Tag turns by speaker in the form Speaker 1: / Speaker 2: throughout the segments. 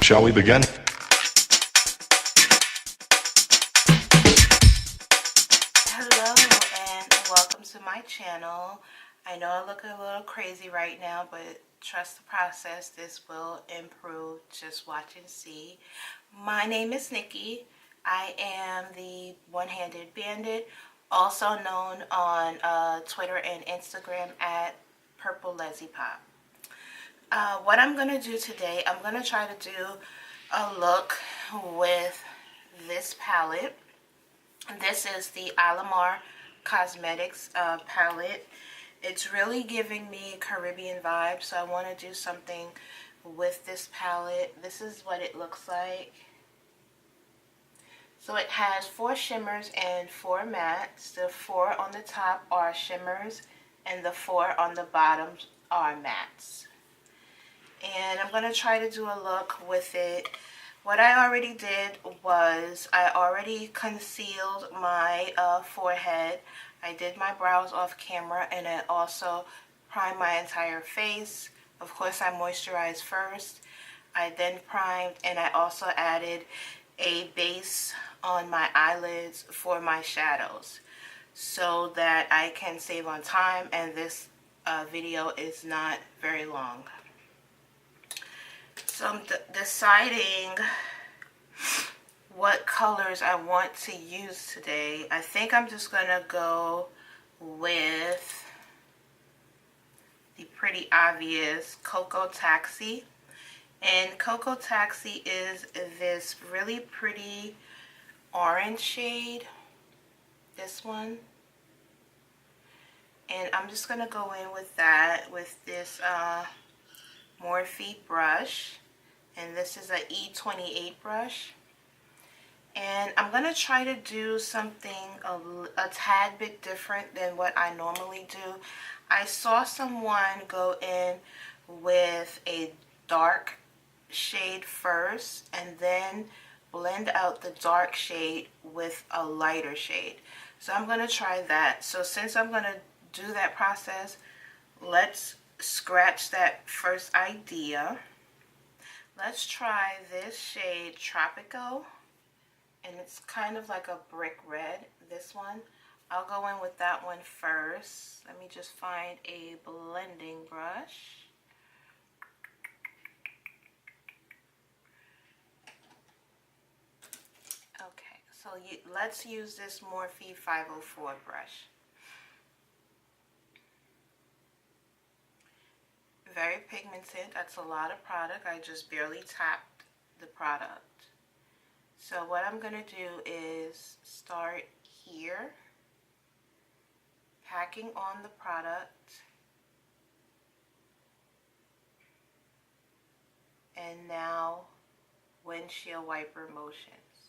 Speaker 1: Shall we begin?
Speaker 2: Hello and welcome to my channel. I know I look a little crazy right now, but trust the process. This will improve. Just watch and see. My name is Nikki. I am the One-Handed Bandit, also known on Twitter and Instagram at Purple Leslie Pop. What I'm going to do today, I'm going to try to do a look with this palette. This is the Alamar Cosmetics palette. It's really giving me Caribbean vibes, so I want to do something with this palette. This is what it looks like. So it has 4 shimmers and 4 mattes. The 4 on the top are shimmers and the 4 on the bottom are mattes. And I'm going to try to do a look with it. What I already did was I already concealed my forehead. I did my brows off camera, and I also primed my entire face. Of course, I moisturized first. I then primed, and I also added a base on my eyelids for my shadows so that I can save on time, and this video is not very long. So I'm deciding what colors I want to use today. I think I'm just going to go with the pretty obvious Cocoa Taxi. And Cocoa Taxi is this really pretty orange shade, this one. And I'm just going to go in with that with this Morphe brush. And this is a E28 brush. And I'm going to try to do something a tad bit different than what I normally do. I saw someone go in with a dark shade first and then blend out the dark shade with a lighter shade. So I'm going to try that. So since I'm going to do that process, let's scratch that first idea. Let's try this shade Tropico, and it's kind of like a brick red, this one. I'll go in with that one first. Let me just find a blending brush. Okay, so let's use this Morphe 504 brush. Very pigmented. That's a lot of product. I just barely tapped the product. So what I'm going to do is start here, packing on the product, and now windshield wiper motions.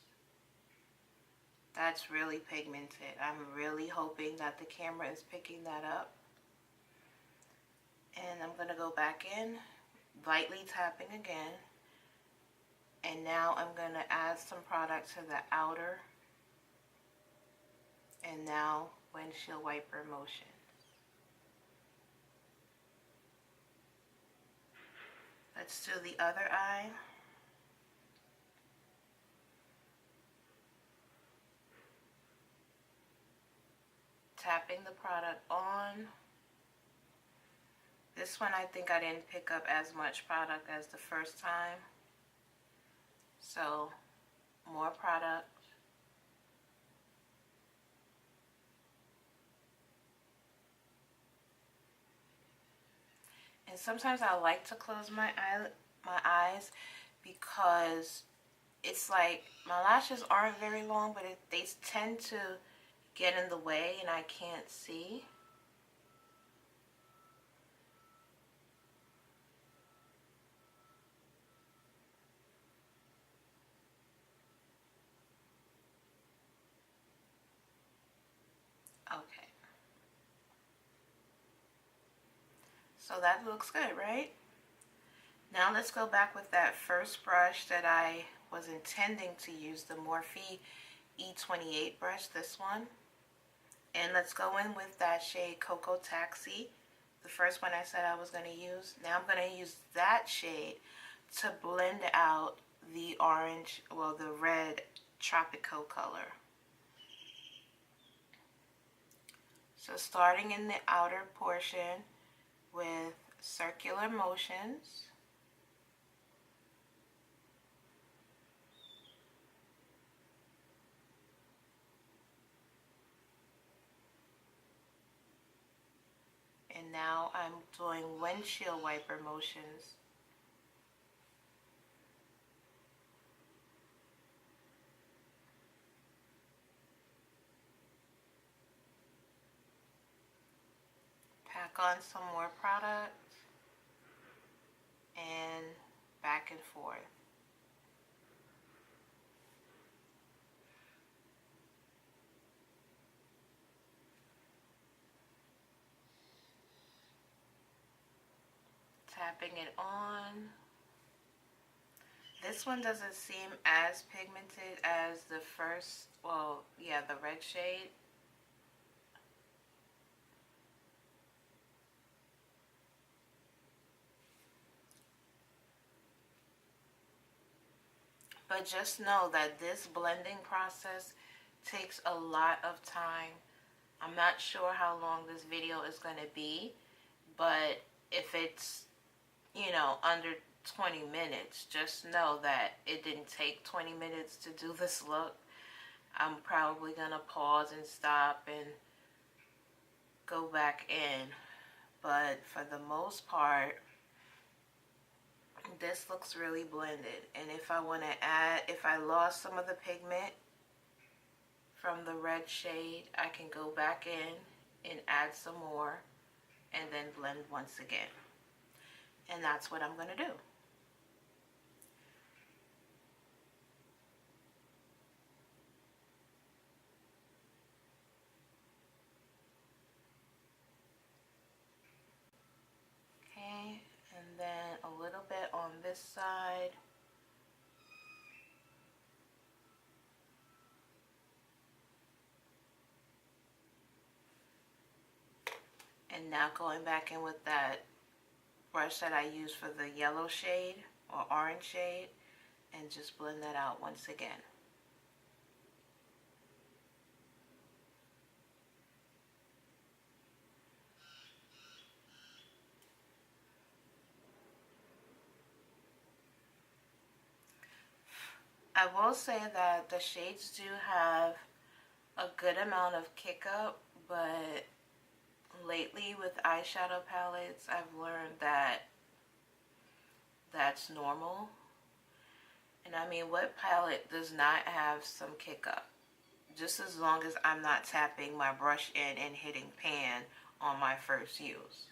Speaker 2: That's really pigmented. I'm really hoping that the camera is picking that up. And I'm going to go back in, lightly tapping again. And now I'm going to add some product to the outer. And now windshield wiper motions. Let's do the other eye. Tapping the product on. This one I think I didn't pick up as much product as the first time. So, more product. And sometimes I like to close my eyes because it's like my lashes aren't very long, but they tend to get in the way and I can't see. Okay. So that looks good, right? Now let's go back with that first brush that I was intending to use, the Morphe E28 brush, this one. And let's go in with that shade Cocoa Taxi, the first one I said I was going to use. Now I'm going to use that shade to blend out the orange, well, the red tropical color. So starting in the outer portion with circular motions. And now I'm doing windshield wiper motions. Pack on some more product and back and forth. Tapping it on. This one doesn't seem as pigmented as the first, well, yeah, the red shade. But just know that this blending process takes a lot of time. I'm not sure how long this video is going to be, but if it's, you know, under 20 minutes, just know that it didn't take 20 minutes to do this look. I'm probably going to pause and stop and go back in. But for the most part, this looks really blended. And if I want to add, if I lost some of the pigment from the red shade, I can go back in and add some more and then blend once again. And that's what I'm going to do. Okay, and then a little bit on this side. And now going back in with that brush that I used for the yellow shade or orange shade and just blend that out once again. I will say that the shades do have a good amount of kick up, but lately with eyeshadow palettes, I've learned that that's normal. And I mean, what palette does not have some kick up? Just as long as I'm not tapping my brush in and hitting pan on my first use.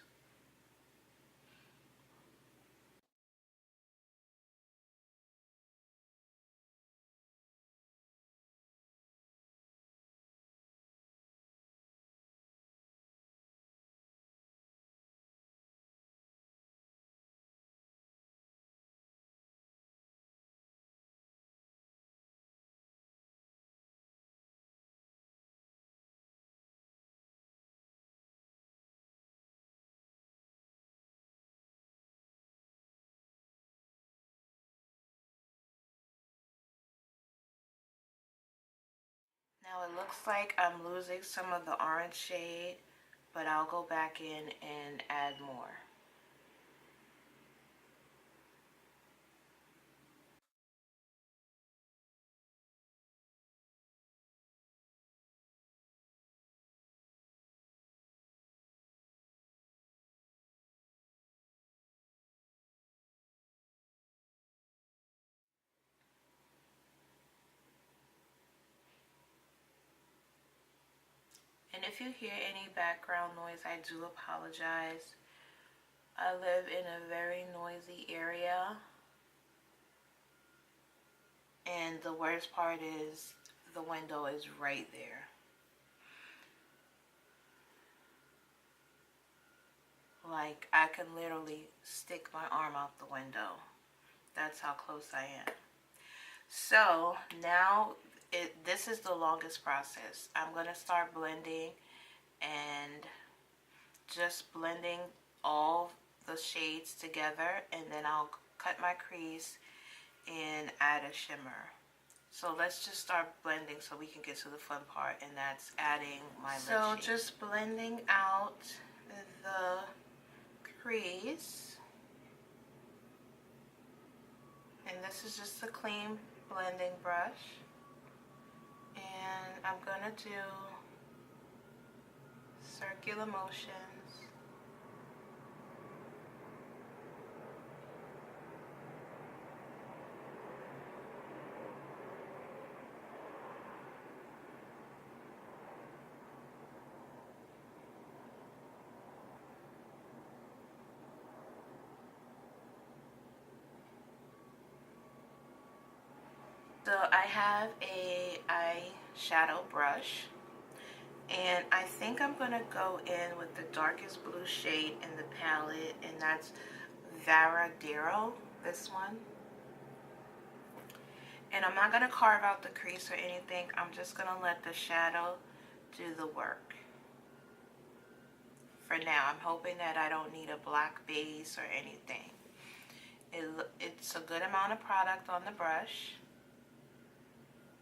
Speaker 2: Now it looks like I'm losing some of the orange shade, but I'll go back in and add more. And if you hear any background noise, I do apologize. I live in a very noisy area. And the worst part is the window is right there. Like, I can literally stick my arm out the window. That's how close I am. So now this is the longest process. I'm going to start blending and just blending all the shades together, and then I'll cut my crease and add a shimmer. So let's just start blending so we can get to the fun part, and that's adding my lid shade. So just blending out the crease. And this is just a clean blending brush. And I'm gonna do circular motions. So I have a eyeshadow brush, and I think I'm going to go in with the darkest blue shade in the palette, and that's Varadero, this one. And I'm not going to carve out the crease or anything. I'm just going to let the shadow do the work. For now, I'm hoping that I don't need a black base or anything. It's a good amount of product on the brush.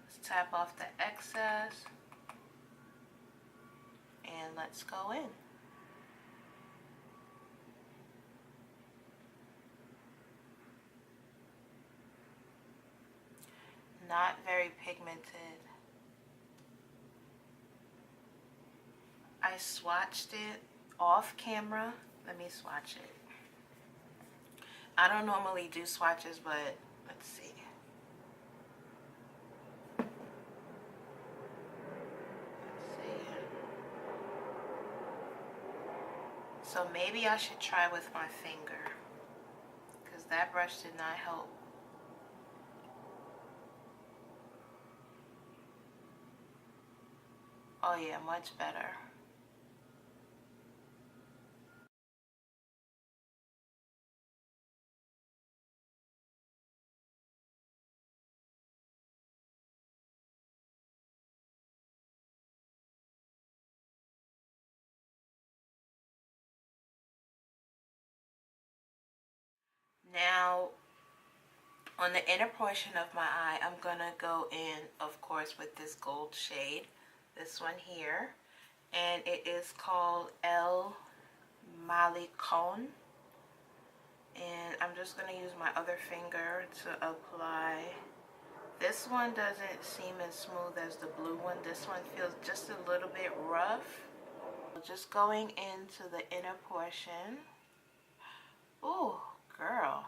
Speaker 2: Let's tap off the excess. And let's go in. Not very pigmented. I swatched it off camera. Let me swatch it. I don't normally do swatches, but let's see. So maybe I should try with my finger, because that brush did not help. Oh yeah, much better. Now, on the inner portion of my eye, I'm gonna go in, of course, with this gold shade, this one here, and it is called El Malecon. And I'm just gonna use my other finger to apply. This one doesn't seem as smooth as the blue one. This one feels just a little bit rough. Just going into the inner portion. Ooh, girl.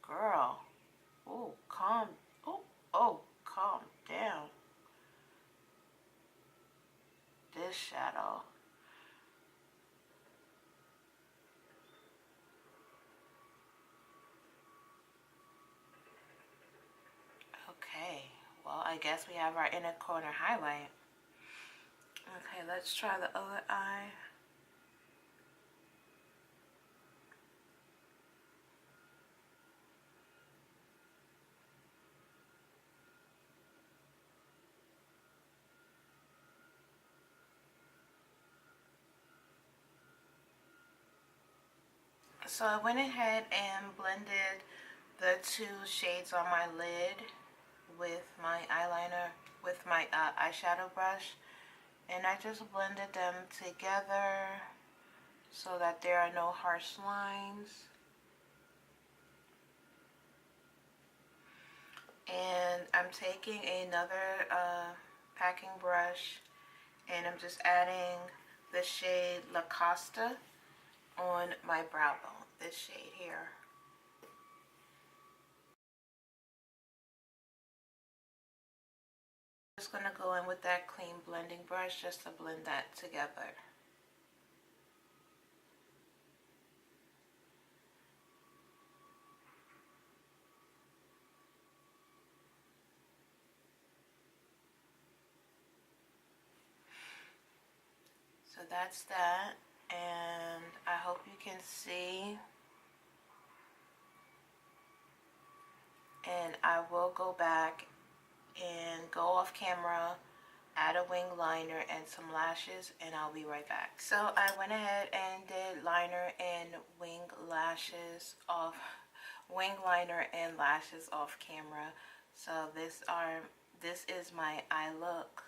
Speaker 2: Girl. Ooh, calm. Oh, calm down. This shadow. Okay, well, I guess we have our inner corner highlight. Okay, let's try the other eye. So I went ahead and blended the two shades on my lid with my eyeliner, with my eyeshadow brush, and I just blended them together so that there are no harsh lines. And I'm taking another packing brush, and I'm just adding the shade La Costa on my brow bone, this shade here. I'm just going to go in with that clean blending brush just to blend that together. So that's that, and I hope you can see. And I will go back and go off camera, add a wing liner and some lashes, and I'll be right back. So I went ahead and did liner and wing lashes off wing liner and lashes off camera. So this is my eye look.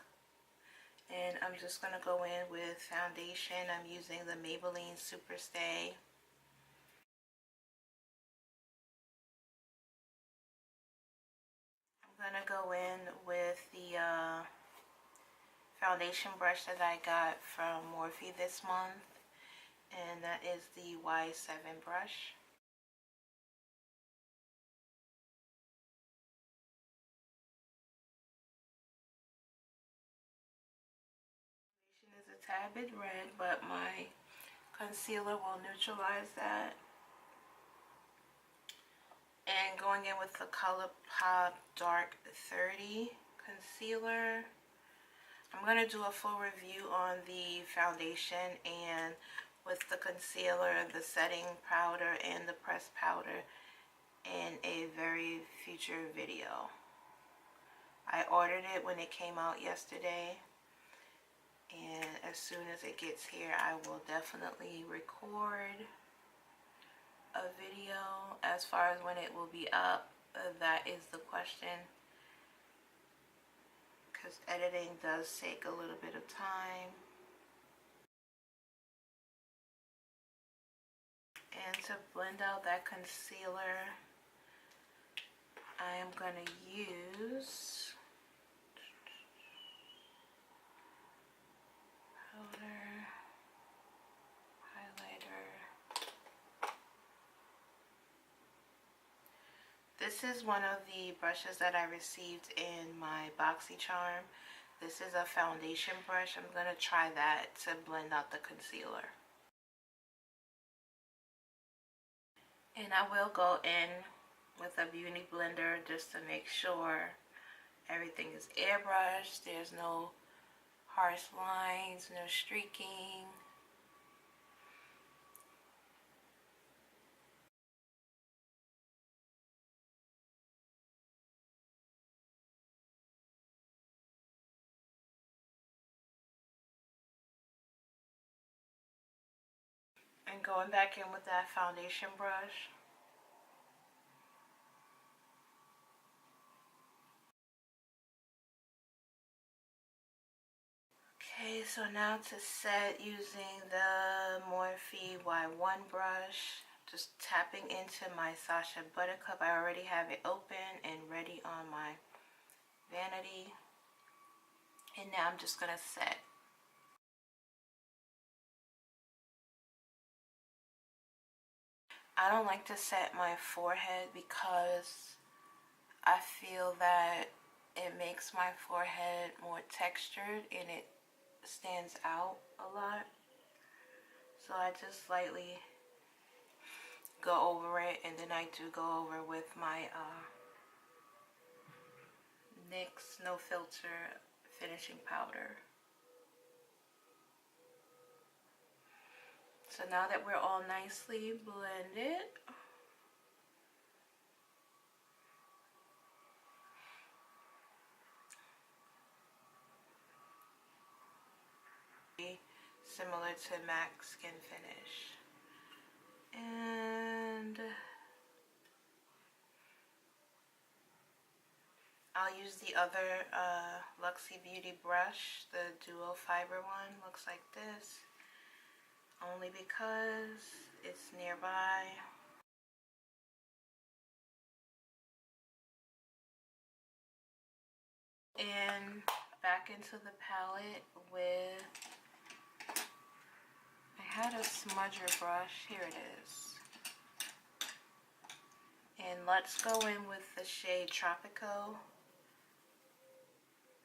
Speaker 2: And I'm just going to go in with foundation. I'm using the Maybelline Superstay. I'm going to go in with the foundation brush that I got from Morphe this month. And that is the Y7 brush. Foundation is a tad bit red, but my concealer will neutralize that. And going in with the ColourPop Dark 30 concealer. I'm going to do a full review on the foundation and with the concealer, the setting powder, and the pressed powder in a very future video. I ordered it when it came out yesterday, and as soon as it gets here, I will definitely record a video. As far as when it will be up, that is the question, because editing does take a little bit of time. And to blend out that concealer, I am going to use powder, highlighter. This is one of the brushes that I received in my Boxycharm. This is a foundation brush. I'm going to try that to blend out the concealer. And I will go in with a beauty blender just to make sure everything is airbrushed. There's no harsh lines, no streaking. And going back in with that foundation brush. Okay, so now to set using the Morphe Y1 brush, just tapping into my Sacha Buttercup. I already have it open and ready on my vanity. And now I'm just going to set. I don't like to set my forehead because I feel that it makes my forehead more textured and it stands out a lot. So I just lightly go over it, and then I do go over with my NYX No Filter finishing powder. So now that we're all nicely blended, similar to MAC Skin Finish. And I'll use the other Luxie Beauty brush, the duo fiber one. Looks like this, only because it's nearby. And back into the palette with, I had a smudger brush, here it is. And let's go in with the shade Tropico,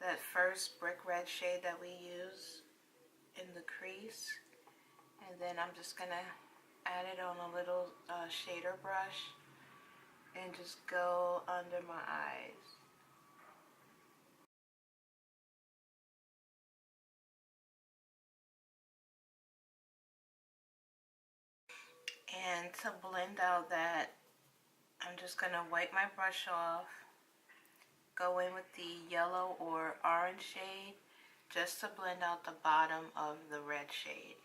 Speaker 2: that first brick red shade that we use in the crease. And then I'm just gonna add it on a little shader brush and just go under my eyes. And to blend out that, I'm just gonna wipe my brush off, go in with the yellow or orange shade just to blend out the bottom of the red shade.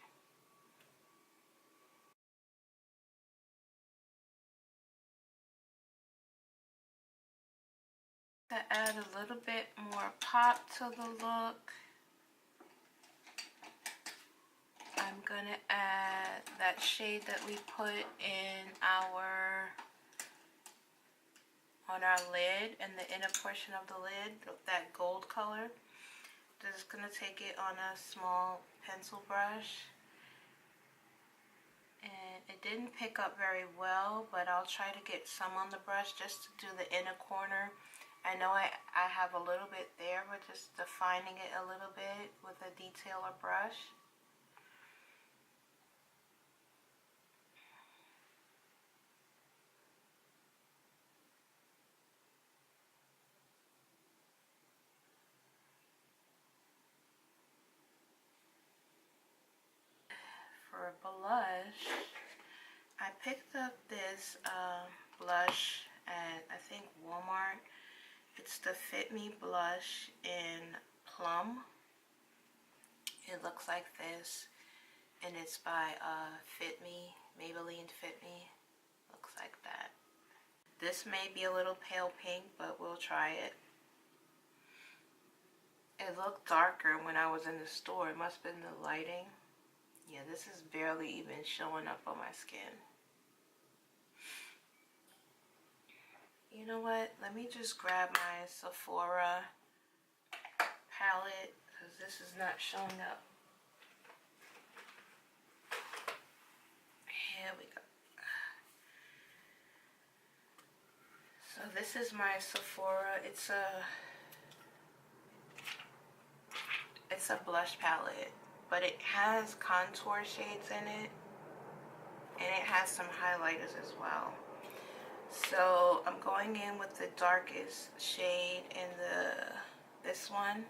Speaker 2: To add a little bit more pop to the look, I'm gonna add that shade that we put in on our lid and the inner portion of the lid, that gold color. Just gonna take it on a small pencil brush, and it didn't pick up very well, but I'll try to get some on the brush just to do the inner corner. I know I have a little bit there, but just defining it a little bit with a detailer brush. For blush, I picked up this blush at, I think, Walmart. It's the Fit Me blush in Plum. It looks like this, and it's by Fit Me, Maybelline Fit Me. Looks like that. This may be a little pale pink, but we'll try it. It looked darker when I was in the store. It must have been the lighting. Yeah, this is barely even showing up on my skin. You know what? Let me just grab my Sephora palette, because this is not showing up. Here we go. So this is my Sephora. It's a blush palette, but it has contour shades in it, and it has some highlighters as well. So I'm going in with the darkest shade in this one.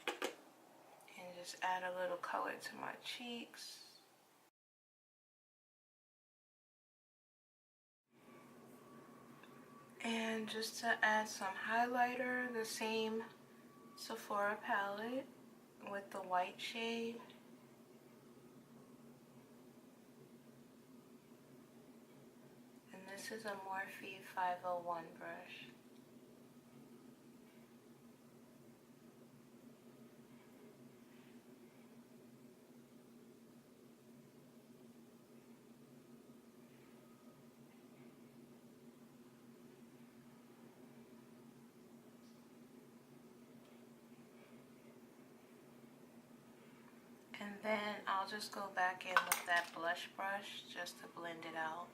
Speaker 2: And just add a little color to my cheeks. And just to add some highlighter, the same Sephora palette with the white shade. And this is a Morphe 501 brush. And then I'll just go back in with that blush brush just to blend it out.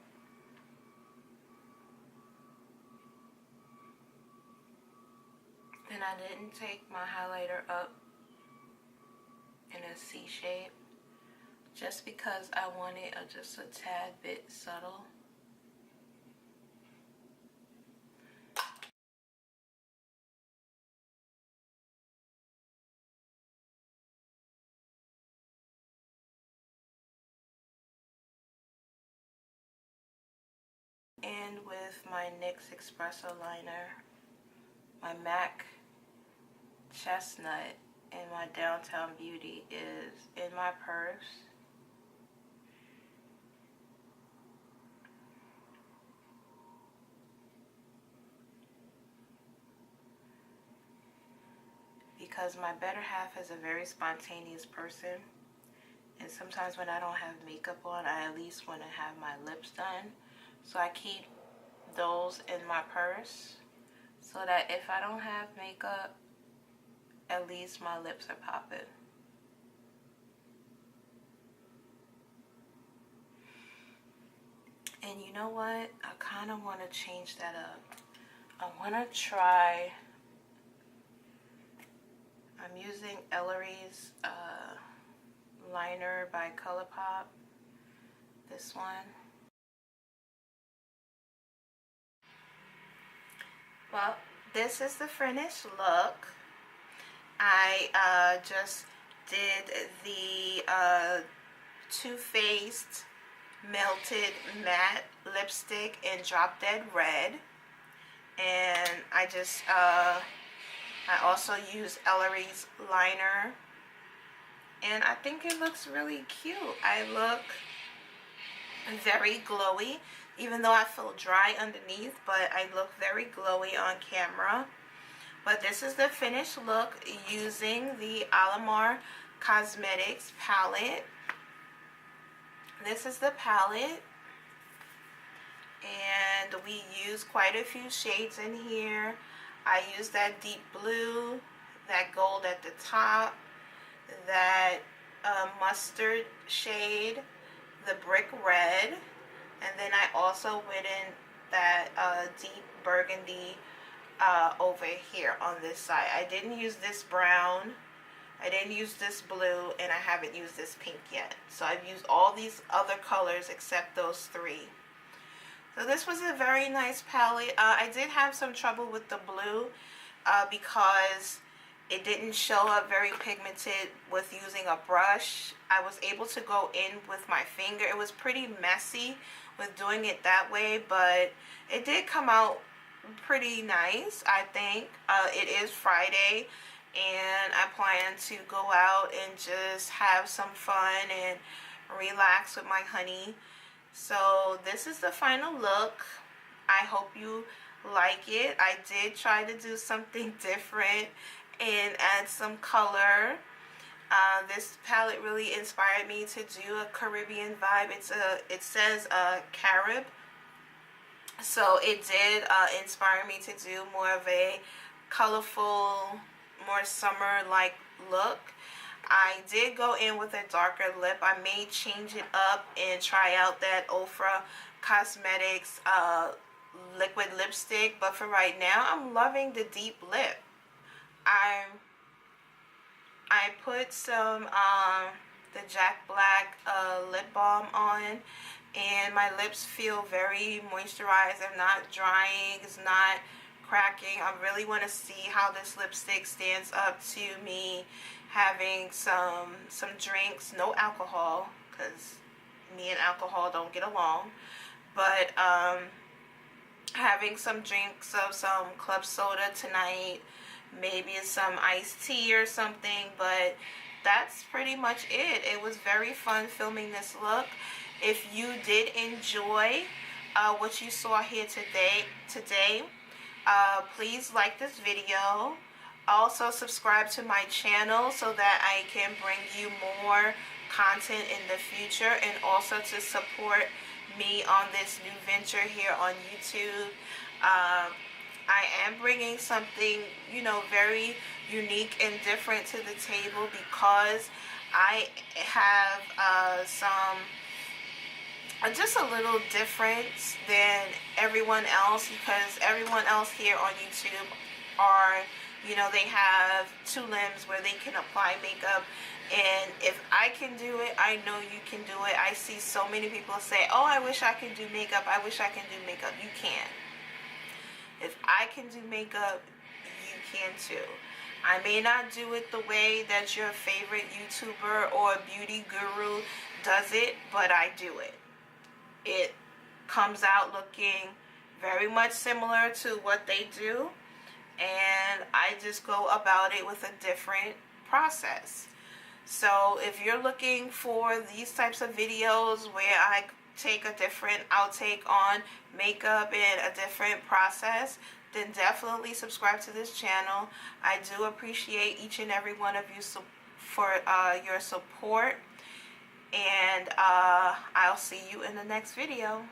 Speaker 2: And I didn't take my highlighter up in a C shape just because I want it just a tad bit subtle. And with my NYX Espresso liner, my MAC Chestnut and my Downtown Beauty is in my purse. Because my better half is a very spontaneous person, and sometimes when I don't have makeup on, I at least want to have my lips done. So I keep those in my purse so that if I don't have makeup, at least my lips are popping. And you know what? I kind of want to change that up. I want to try, I'm using Ellery's liner by ColourPop, this one. Well, this is the finished look. I just did the Too Faced Melted Matte Lipstick in Drop Dead Red. And I also use Ellery's liner. And I think it looks really cute. I look very glowy. even though I feel dry underneath, but I look very glowy on camera. But this is the finished look using the Alamar Cosmetics Palette. This is the palette, and we use quite a few shades in here. I use that deep blue, that gold at the top, that mustard shade, the brick red, and then I also went in that deep burgundy over here on this side. I didn't use this brown, I didn't use this blue, and I haven't used this pink yet. So I've used all these other colors except those three. So this was a very nice palette. I did have some trouble with the blue because it didn't show up very pigmented with using a brush. I was able to go in with my finger. It was pretty messy with doing it that way, but it did come out pretty nice, I think. It is Friday, and I plan to go out and just have some fun and relax with my honey. So this is the final look. I hope you like it. I did try to do something different and add some color. This palette really inspired me to do a Caribbean vibe. It says Carib, so it did inspire me to do more of a colorful, more summer-like look. I did go in with a darker lip. I may change it up and try out that Ofra Cosmetics liquid lipstick, but for right now, I'm loving the deep lip. I put some the Jack Black lip balm on, and my lips feel very moisturized. They're not drying, it's not cracking. I really want to see how this lipstick stands up to me having some drinks, no alcohol, because me and alcohol don't get along, but having some drinks of some club soda tonight, maybe some iced tea or something, but that's pretty much it. It was very fun filming this look. If you did enjoy what you saw here today, please like this video. Also subscribe to my channel so that I can bring you more content in the future, and also to support me on this new venture here on YouTube. I am bringing something, you know, very unique and different to the table, because I have just a little difference than everyone else, because everyone else here on YouTube are, you know, they have two limbs where they can apply makeup, and if I can do it, I know you can do it. I see so many people say, oh, I wish I could do makeup, I wish I can do makeup. You can. If I can do makeup, you can too. I may not do it the way that your favorite YouTuber or beauty guru does it, but I do it. It comes out looking very much similar to what they do, and I just go about it with a different process. So if you're looking for these types of videos where I take a different outtake on makeup and a different process, then definitely subscribe to this channel. I do appreciate each and every one of you for your support, and I'll see you in the next video.